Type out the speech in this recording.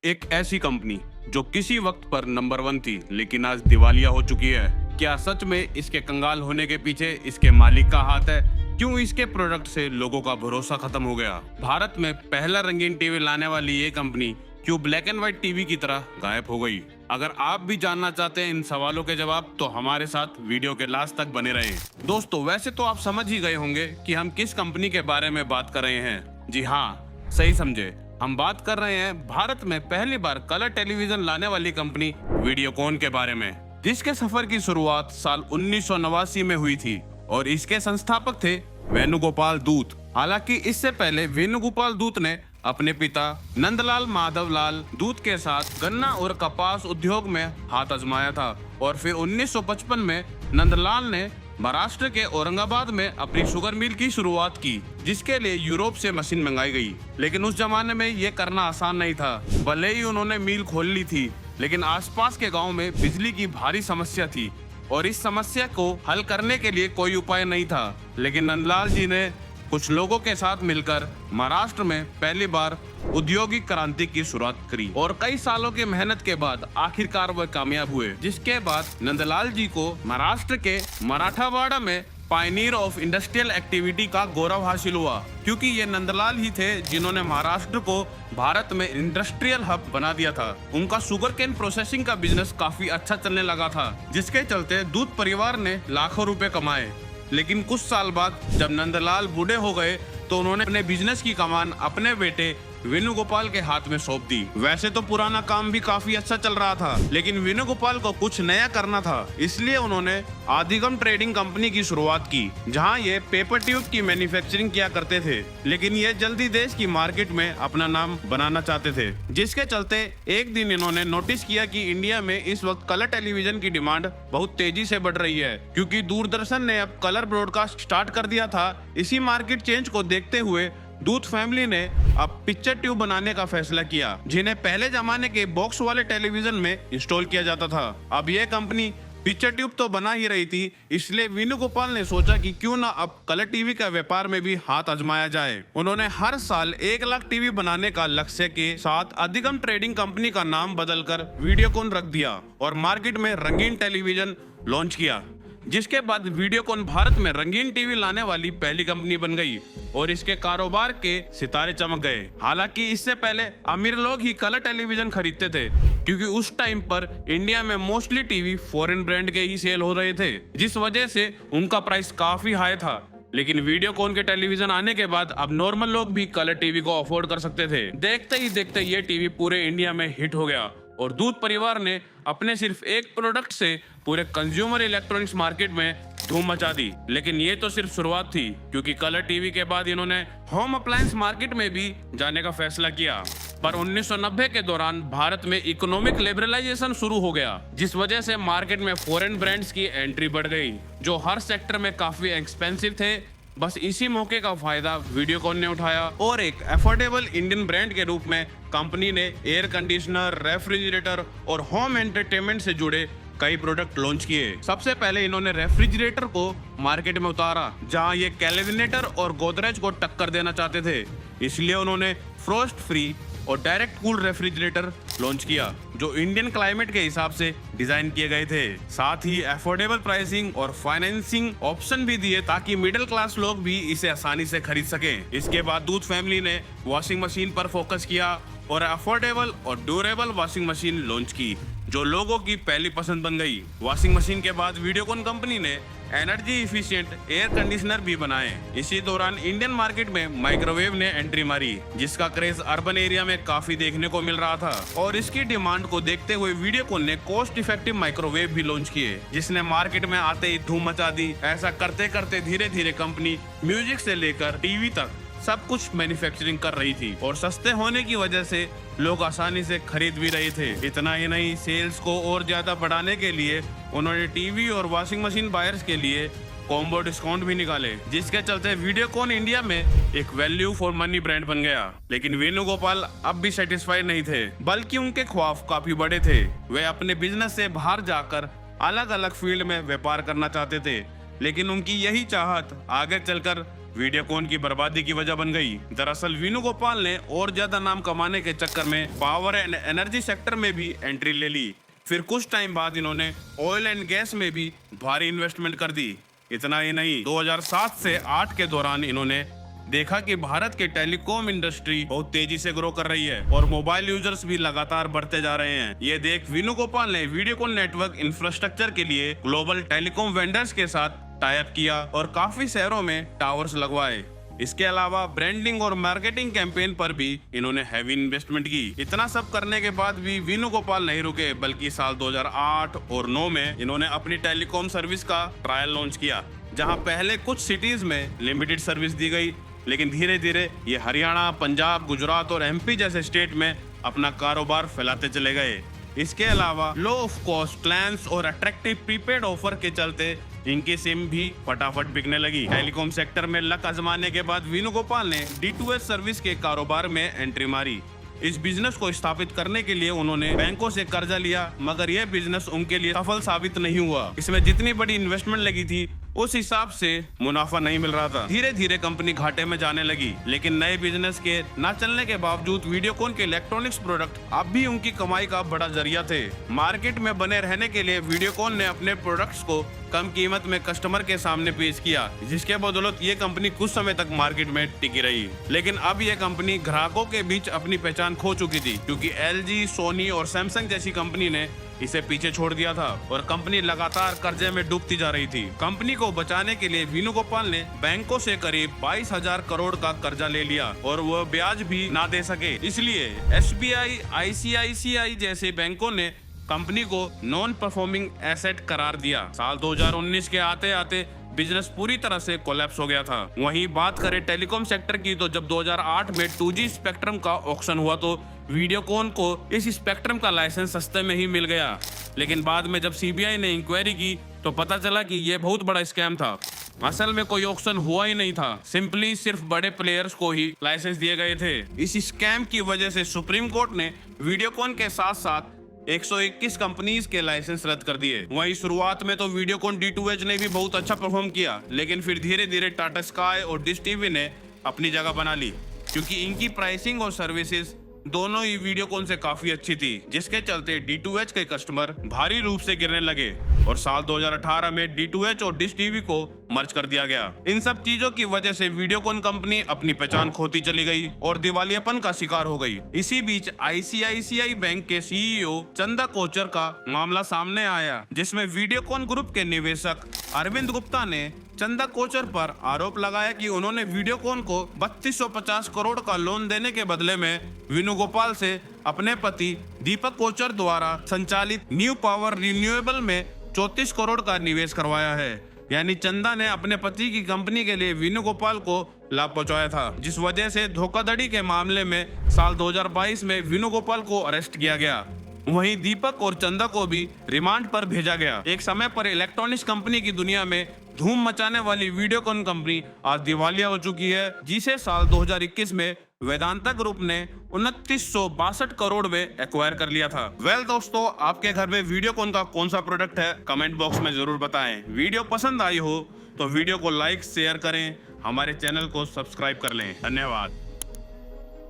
एक ऐसी कंपनी जो किसी वक्त पर नंबर 1 थी लेकिन आज दिवालिया हो चुकी है। क्या सच में इसके कंगाल होने के पीछे इसके मालिक का हाथ है? क्यों इसके प्रोडक्ट से लोगों का भरोसा खत्म हो गया? भारत में पहला रंगीन टीवी लाने वाली ये कंपनी क्यों ब्लैक एंड व्हाइट टीवी की तरह गायब हो गई? अगर आप भी जानना चाहते हैं इन सवालों के जवाब तो हमारे साथ वीडियो के लास्ट तक बने रहें। दोस्तों, वैसे तो आप समझ ही गए होंगे कि हम किस कंपनी के बारे में बात कर रहे हैं। जी हाँ, सही समझे, हम बात कर रहे हैं भारत में पहली बार कलर टेलीविजन लाने वाली कंपनी वीडियोकॉन के बारे में, जिसके सफर की शुरुआत साल 1989 में हुई थी और इसके संस्थापक थे वेणुगोपाल दूत। हालांकि इससे पहले वेणुगोपाल दूत ने अपने पिता नंदलाल माधवलाल दूत के साथ गन्ना और कपास उद्योग में हाथ आजमाया था और फिर 1955 में नंदलाल ने महाराष्ट्र के औरंगाबाद में अपनी शुगर मिल की शुरुआत की, जिसके लिए यूरोप से मशीन मंगाई गई। लेकिन उस जमाने में ये करना आसान नहीं था। भले ही उन्होंने मिल खोल ली थी, लेकिन आसपास के गांव में बिजली की भारी समस्या थी और इस समस्या को हल करने के लिए कोई उपाय नहीं था। लेकिन नंदलाल जी ने कुछ लोगों के साथ मिलकर महाराष्ट्र में पहली बार औद्योगिक क्रांति की शुरुआत करी और कई सालों की मेहनत के बाद आखिरकार वह कामयाब हुए, जिसके बाद नंदलाल जी को महाराष्ट्र के मराठावाड़ा में पायनियर ऑफ इंडस्ट्रियल एक्टिविटी का गौरव हासिल हुआ, क्योंकि ये नंदलाल ही थे जिन्होंने महाराष्ट्र को भारत में इंडस्ट्रियल हब बना दिया था। उनका शुगर केन प्रोसेसिंग का बिजनेस काफी अच्छा चलने लगा था, जिसके चलते दूत परिवार ने लाखों रुपए कमाए। लेकिन कुछ साल बाद जब नंदलाल बूढ़े हो गए तो उन्होंने अपने बिजनेस की कमान अपने बेटे वेणुगोपाल के हाथ में सौंप दी। वैसे तो पुराना काम भी काफी अच्छा चल रहा था, लेकिन वेणुगोपाल को कुछ नया करना था, इसलिए उन्होंने आदिगम ट्रेडिंग कंपनी की शुरुआत की, जहां ये पेपर ट्यूब की मैन्युफैक्चरिंग किया करते थे। लेकिन ये जल्दी देश की मार्केट में अपना नाम बनाना चाहते थे, जिसके चलते एक दिन इन्होंने नोटिस किया कि इंडिया में इस वक्त कलर टेलीविजन की डिमांड बहुत तेजी से बढ़ रही है, क्योंकि दूरदर्शन ने अब कलर ब्रॉडकास्ट स्टार्ट कर दिया था। इसी मार्केट चेंज को देखते हुए दूत फैमिली ने अब पिक्चर ट्यूब बनाने का फैसला किया, जिन्हें पहले जमाने के बॉक्स वाले टेलीविजन में इंस्टॉल किया जाता था। अब यह कंपनी पिक्चर ट्यूब तो बना ही रही थी, इसलिए वेणुगोपाल ने सोचा कि क्यों ना अब कलर टीवी का व्यापार में भी हाथ आजमाया जाए। उन्होंने हर साल 1 लाख टीवी बनाने का लक्ष्य के साथ अधिगम ट्रेडिंग कंपनी का नाम बदलकर वीडियोकॉन रख दिया और मार्केट में रंगीन टेलीविजन लॉन्च किया, जिसके बाद वीडियोकॉन भारत में रंगीन टीवी लाने वाली पहली कंपनी बन गई और इसके कारोबार के सितारे चमक गए। हालांकि इससे पहले अमीर लोग ही कलर टेलीविजन खरीदते थे, क्योंकि उस टाइम पर इंडिया में मोस्टली टीवी फॉरेन ब्रांड के ही सेल हो रहे थे, जिस वजह से उनका प्राइस काफी हाई था। लेकिन वीडियोकॉन के टेलीविजन आने के बाद अब नॉर्मल लोग भी कलर टीवी को अफोर्ड कर सकते थे। देखते ही देखते ये टीवी पूरे इंडिया में हिट हो गया और दूत परिवार ने अपने सिर्फ एक प्रोडक्ट से पूरे कंज्यूमर इलेक्ट्रॉनिक्स मार्केट में धूम मचा दी। लेकिन ये तो सिर्फ शुरुआत थी, क्योंकि कलर टीवी के बाद इन्होंने होम अप्लायंस मार्केट में भी जाने का फैसला किया। पर 1990 के दौरान भारत में इकोनॉमिक लिबरलाइजेशन शुरू हो गया, जिस वजह से मार्केट में फॉरेन ब्रांड्स की एंट्री बढ़ गई, जो हर सेक्टर में काफी एक्सपेंसिव थे। बस इसी मौके का फायदा वीडियोकॉन ने उठाया और एक अफोर्डेबल इंडियन ब्रांड के रूप में कंपनी ने एयर कंडीशनर, रेफ्रिजरेटर और होम एंटरटेनमेंट से जुड़े कई प्रोडक्ट लॉन्च किए। सबसे पहले इन्होंने रेफ्रिजरेटर को मार्केट में उतारा, जहां ये कैबिनेटर और गोदरेज को टक्कर देना चाहते थे, इसलिए उन्होंने फ्रोस्ट फ्री और डायरेक्ट कूल रेफ्रिजरेटर लॉन्च किया, जो इंडियन क्लाइमेट के हिसाब से डिजाइन किए गए थे। साथ ही अफोर्डेबल प्राइसिंग और फाइनेंसिंग ऑप्शन भी दिए, ताकि मिडिल क्लास लोग भी इसे आसानी से खरीद सकें। इसके बाद दूत फैमिली ने वॉशिंग मशीन पर फोकस किया और अफोर्डेबल और ड्यूरेबल वॉशिंग मशीन लॉन्च की, जो लोगों की पहली पसंद बन गई। वॉशिंग मशीन के बाद वीडियोकॉन कंपनी ने एनर्जी इफिशिएंट एयर कंडीशनर भी बनाए। इसी दौरान इंडियन मार्केट में माइक्रोवेव ने एंट्री मारी, जिसका क्रेज अर्बन एरिया में काफी देखने को मिल रहा था और इसकी डिमांड को देखते हुए वीडियोकॉन ने कॉस्ट इफेक्टिव माइक्रोवेव भी लॉन्च किए, जिसने मार्केट में आते ही धूम मचा दी। ऐसा करते करते धीरे धीरे कंपनी म्यूजिक से लेकर टीवी तक सब कुछ मैन्युफैक्चरिंग कर रही थी और सस्ते होने की वजह से लोग आसानी से खरीद भी रहे थे। इतना ही नहीं, सेल्स को और ज्यादा बढ़ाने के लिए उन्होंने टीवी और वॉशिंग मशीन बायर्स के लिए कॉम्बो डिस्काउंट भी निकाले, जिसके चलते वीडियोकॉन इंडिया में एक वैल्यू फॉर मनी ब्रांड बन गया। लेकिन वेणुगोपाल अब भी सेटिस्फाइड नहीं थे, बल्कि उनके ख्वाब काफी बड़े थे। वे अपने बिजनेस से बाहर जाकर अलग अलग फील्ड में व्यापार करना चाहते थे, लेकिन उनकी यही चाहत आगे चलकर वीडियोकॉन की बर्बादी की वजह बन गई। दरअसल वेणुगोपाल ने और ज्यादा नाम कमाने के चक्कर में पावर एंड एनर्जी सेक्टर में भी एंट्री ले ली। फिर कुछ टाइम बाद इन्होंने ऑयल एंड गैस में भी भारी इन्वेस्टमेंट कर दी। इतना ही नहीं, 2007 से 8 के दौरान इन्होंने देखा कि भारत के टेलीकॉम इंडस्ट्री बहुत तेजी से ग्रो कर रही है और मोबाइल यूजर्स भी लगातार बढ़ते जा रहे हैं। ये देख वेणुगोपाल ने वीडियोकॉन नेटवर्क इंफ्रास्ट्रक्चर के लिए ग्लोबल टेलीकॉम वेंडर्स के साथ टाई अप किया और काफी शहरों में टावर्स लगवाए। इसके अलावा ब्रांडिंग और मार्केटिंग कैंपेन पर भी इन्होंने हैवी इन्वेस्टमेंट की। इतना सब करने के बाद भी वेणुगोपाल नहीं रुके, बल्कि साल 2008 और 9 में इन्होंने अपनी टेलीकॉम सर्विस का ट्रायल लॉन्च किया, जहां पहले कुछ सिटीज में लिमिटेड सर्विस दी गई, लेकिन धीरे धीरे ये हरियाणा, पंजाब, गुजरात और एमपी जैसे स्टेट में अपना कारोबार फैलाते चले गए। इसके अलावा लो ऑफ कॉस्ट प्लान्स और अट्रैक्टिव प्रीपेड ऑफर के चलते इनकी सिम भी फटाफट बिकने लगी। टेलीकॉम सेक्टर में लक आजमाने के बाद वेणुगोपाल ने D2H सर्विस के कारोबार में एंट्री मारी। इस बिजनेस को स्थापित करने के लिए उन्होंने बैंकों से कर्जा लिया, मगर यह बिजनेस उनके लिए सफल साबित नहीं हुआ। इसमें जितनी बड़ी इन्वेस्टमेंट लगी थी उस हिसाब से मुनाफा नहीं मिल रहा था। धीरे धीरे कंपनी घाटे में जाने लगी, लेकिन नए बिजनेस के न चलने के बावजूद वीडियोकॉन के इलेक्ट्रॉनिक्स प्रोडक्ट अब भी उनकी कमाई का बड़ा जरिया थे। मार्केट में बने रहने के लिए वीडियोकॉन ने अपने प्रोडक्ट्स को कम कीमत में कस्टमर के सामने पेश किया, जिसके बदौलत ये कंपनी कुछ समय तक मार्केट में टिकी रही। लेकिन अब ये कंपनी ग्राहकों के बीच अपनी पहचान खो चुकी थी, क्योंकि LG, सोनी और सैमसंग जैसी कंपनी ने इसे पीछे छोड़ दिया था और कंपनी लगातार कर्जे में डूबती जा रही थी। कंपनी को बचाने के लिए वेणुगोपाल ने बैंकों से करीब 22,000 करोड़ का कर्जा ले लिया और वह ब्याज भी ना दे सके। इसलिए SBI, ICICI जैसे बैंकों ने कंपनी को नॉन परफॉर्मिंग एसेट करार दिया। साल 2019 के आते आते बिजनेस पूरी तरह से कोलैप्स हो गया था। वहीं बात करें टेलीकॉम सेक्टर की, तो जब 2008 में 2G स्पेक्ट्रम का ऑक्शन हुआ तो वीडियोकॉन को इस स्पेक्ट्रम का लाइसेंस सस्ते में ही मिल गया। लेकिन बाद में जब CBI ने इंक्वायरी की तो पता चला कि यह बहुत बड़ा स्कैम था। असल में कोई ऑक्शन हुआ ही नहीं था, सिंपली सिर्फ बड़े प्लेयर्स को ही लाइसेंस दिए गए थे। इस स्कैम की वजह से सुप्रीम कोर्ट ने वीडियोकॉन के साथ साथ 121 कंपनीज के लाइसेंस रद्द कर दिए। वहीं शुरुआत में तो वीडियोकॉन D2H ने भी बहुत अच्छा परफॉर्म किया, लेकिन फिर धीरे धीरे टाटा स्काई और डिश टीवी ने अपनी जगह बना ली, क्योंकि इनकी प्राइसिंग और सर्विसेज दोनों ही वीडियोकॉन से काफी अच्छी थी, जिसके चलते D2H के कस्टमर भारी रूप से गिरने लगे और साल 2018 में D2H और डिश टीवी को मर्ज कर दिया गया। इन सब चीजों की वजह से वीडियोकॉन कंपनी अपनी पहचान खोती चली गई और दिवालियापन का शिकार हो गई। इसी बीच ICICI बैंक के CEO चंदा कोचर का मामला सामने आया, जिसमें वीडियोकॉन ग्रुप के निवेशक अरविंद गुप्ता ने चंदा कोचर पर आरोप लगाया कि उन्होंने वीडियोकॉन को 3250 करोड़ का लोन देने के बदले में वेणुगोपाल से अपने पति दीपक कोचर द्वारा संचालित न्यू पावर रिन्यूएबल में 34 करोड़ का निवेश करवाया है। यानी चंदा ने अपने पति की कंपनी के लिए वेणुगोपाल को लाभ पहुंचाया था, जिस वजह से धोखाधड़ी के मामले में साल 2022 में वेणुगोपाल को अरेस्ट किया गया। वहीं दीपक और चंदा को भी रिमांड पर भेजा गया। एक समय पर इलेक्ट्रॉनिक्स कंपनी की दुनिया में धूम मचाने वाली वीडियोकॉन कंपनी आज दिवालिया हो चुकी है, जिसे साल 2021 में वेदांता ग्रुप ने 2962 करोड़ में एक्वायर कर लिया था। दोस्तों, आपके घर में वीडियोकॉन का कौन सा प्रोडक्ट है, कमेंट बॉक्स में जरूर बताएं। वीडियो पसंद आई हो तो वीडियो को लाइक शेयर करें, हमारे चैनल को सब्सक्राइब कर लें। धन्यवाद।